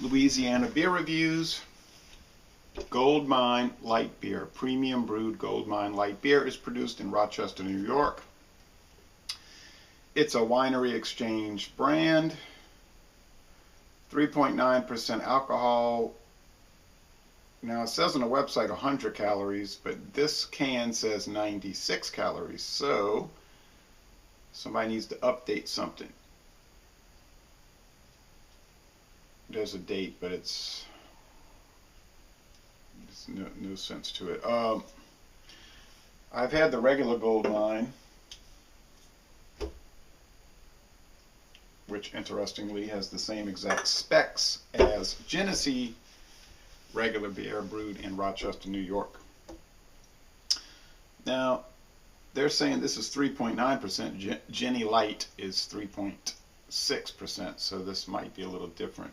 Louisiana beer reviews. Goldmine light beer, premium brewed Goldmine light beer, is produced in Rochester, New York. It's a Winery Exchange brand. 3.9% alcohol. Now it says on the website 100 calories, but this can says 96 calories. So somebody needs to update something. There's a date, but it's no sense to it. I've had the regular Goldmine, which interestingly has the same exact specs as Genesee regular beer brewed in Rochester, New York. Now, they're saying this is 3.9%. Genny Light is 3.6%, so this might be a little different.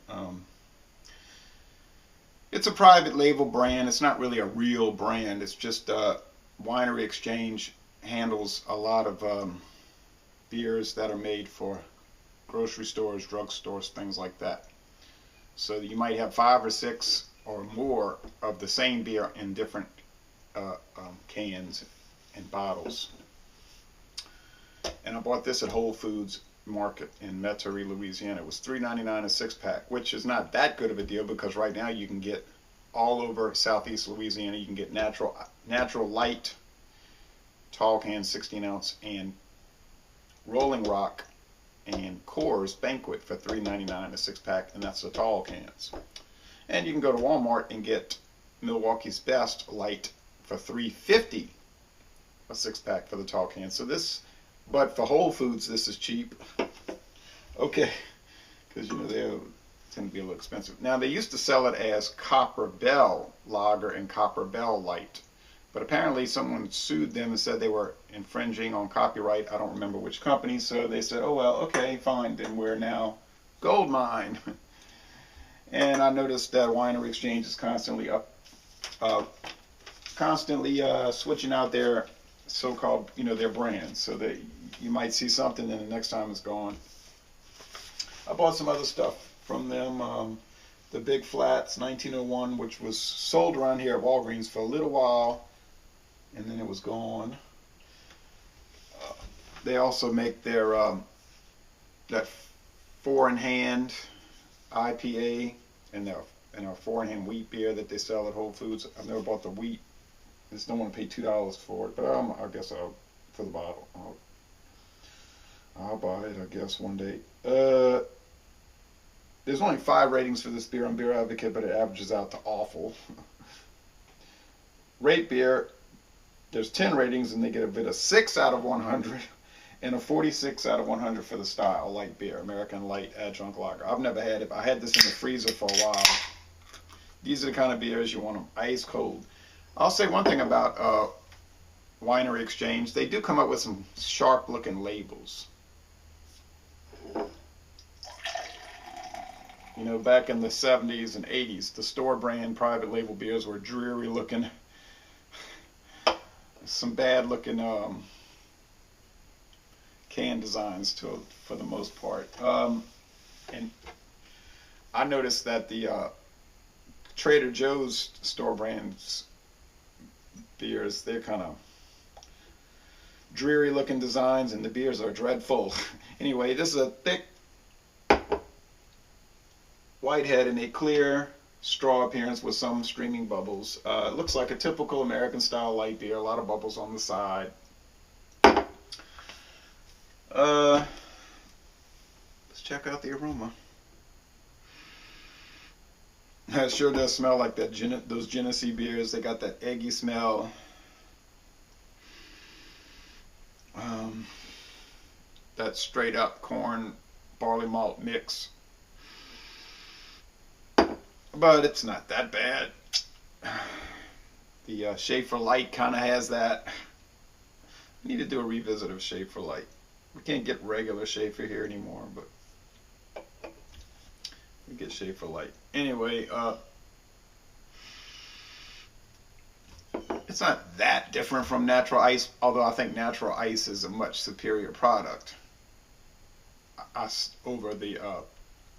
It's a private label brand. It's not really a real brand. It's just Winery Exchange handles a lot of beers that are made for grocery stores, drugstores, things like that. So you might have 5 or 6 or more of the same beer in different cans and bottles. And I bought this at Whole Foods Market in Metairie, Louisiana. It was $3.99 a six-pack, which is not that good of a deal because right now you can get all over southeast Louisiana. You can get natural light, tall can 16 ounce, and Rolling Rock and Coors Banquet for $3.99 a six-pack, and that's the tall cans. And you can go to Walmart and get Milwaukee's Best Light for $3.50 a six-pack for the tall cans. So this, but for Whole Foods, this is cheap. Okay, because you know they tend to be a little expensive. Now they used to sell it as Copper Bell Lager and Copper Bell Light, but apparently someone sued them and said they were infringing on copyright. I don't remember which company, so they said, oh well, okay, fine, then we're now Goldmine. And I noticed that Winery Exchange is constantly switching out their so-called, their brands. So that you might see something, and the next time it's gone. I bought some other stuff from them. The Big Flats 1901, which was sold around here at Walgreens for a little while, and then it was gone. They also make their that 4-in-hand IPA and their 4-in-hand wheat beer that they sell at Whole Foods. I've never bought the wheat. I just don't want to pay $2 for it, but I guess for the bottle. I'll buy it, I guess, one day. There's only 5 ratings for this beer on Beer Advocate, but it averages out to awful. Rate Beer, there's 10 ratings, and they get a bit of 6 out of 100 and a 46 out of 100 for the style, light beer, American Light Adjunct Lager. I've never had it. I had this in the freezer for a while. These are the kind of beers you want them ice cold. I'll say one thing about Winery Exchange. They do come up with some sharp looking labels. Back in the 70s and 80s, the store brand private label beers were dreary looking. Some bad looking can designs for the most part. And I noticed that the Trader Joe's store brands beers, they're kind of dreary looking designs, and the beers are dreadful. Anyway, this is a thick whitehead in a clear straw appearance with some streaming bubbles. It looks like a typical American style light beer, a lot of bubbles on the side. Let's check out the aroma. It sure does smell like those Genesee beers. They got that eggy smell. That straight up corn barley malt mix. But it's not that bad. The Schaefer Light kind of has that. I need to do a revisit of Schaefer Light. We can't get regular Schaefer here anymore, but we get Schaefer Light. Anyway, it's not that different from Natural Ice, although I think Natural Ice is a much superior product over the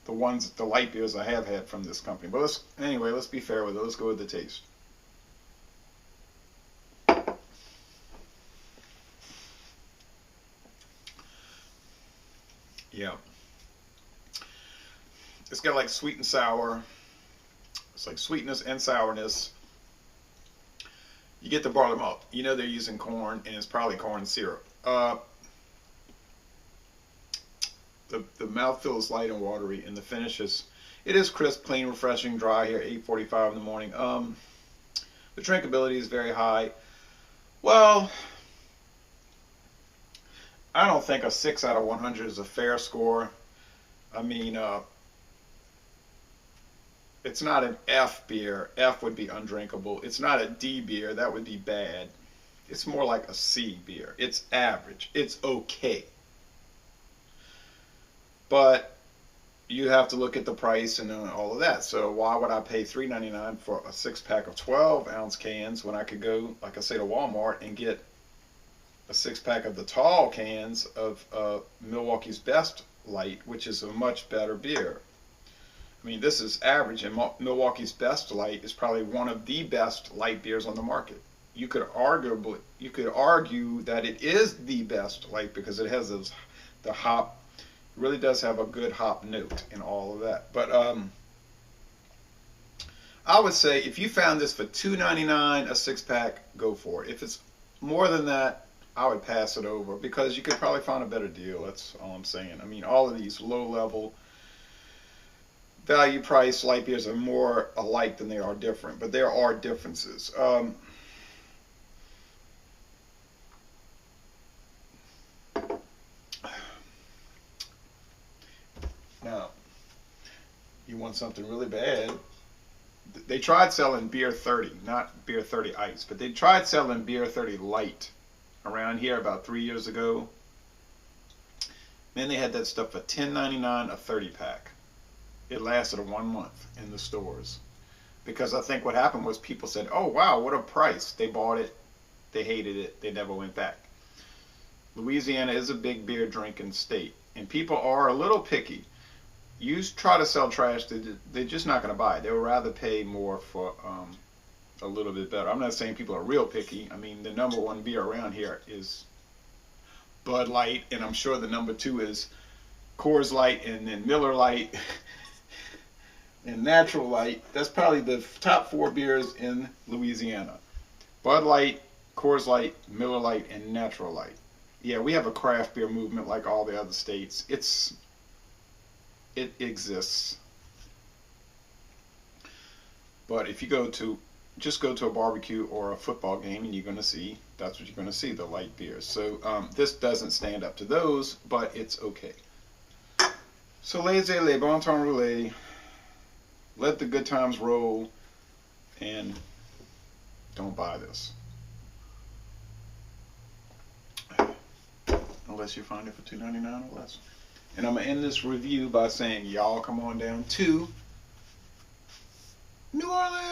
the light beers I have had from this company. But let's be fair with it. Let's go with the taste. Yeah. It's got like sweet and sour. It's like sweetness and sourness. You get the barley malt. You know they're using corn, and it's probably corn syrup. The mouthfeel is light and watery, and the finish it is crisp, clean, refreshing, dry here, 8:45 in the morning. The drinkability is very high. Well, I don't think a 6 out of 100 is a fair score. I mean, it's not an F beer. F would be undrinkable. It's not a D beer. That would be bad. It's more like a C beer. It's average. It's okay. But you have to look at the price and all of that. So why would I pay $3.99 for a 6-pack of 12-ounce cans when I could go, like I say, to Walmart and get a 6-pack of the tall cans of Milwaukee's Best Light, which is a much better beer. I mean, this is average, and Milwaukee's Best Light is probably one of the best light beers on the market. You could argue that it is the best light because it has the hop. It really does have a good hop note and all of that. But I would say if you found this for $2.99 a 6-pack, go for it. If it's more than that, I would pass it over because you could probably find a better deal. That's all I'm saying. I mean, all of these low-level value price light beers are more alike than they are different, but there are differences. Now, you want something really bad. They tried selling beer 30, not beer 30 ice, but they tried selling beer 30 light around here about 3 years ago. Then they had that stuff for $10.99 a 30-pack. It lasted 1 month in the stores. Because I think what happened was people said, oh, wow, what a price. They bought it. They hated it. They never went back. Louisiana is a big beer drinking state. And people are a little picky. You try to sell trash, they're just not going to buy it. They would rather pay more for a little bit better. I'm not saying people are real picky. I mean, the number one beer around here is Bud Light. And I'm sure the number 2 is Coors Light and then Miller Light. And Natural Light. That's probably the top 4 beers in Louisiana. Bud Light, Coors Light, Miller Light, and Natural Light. Yeah, we have a craft beer movement like all the other states. It exists. But if you just go to a barbecue or a football game and that's what you're going to see, the light beers. So this doesn't stand up to those, but it's okay. So laissez-les, bon temps roulé. Let the good times roll, and don't buy this. Unless you find it for $2.99 or less. And I'm going to end this review by saying, y'all come on down to New Orleans.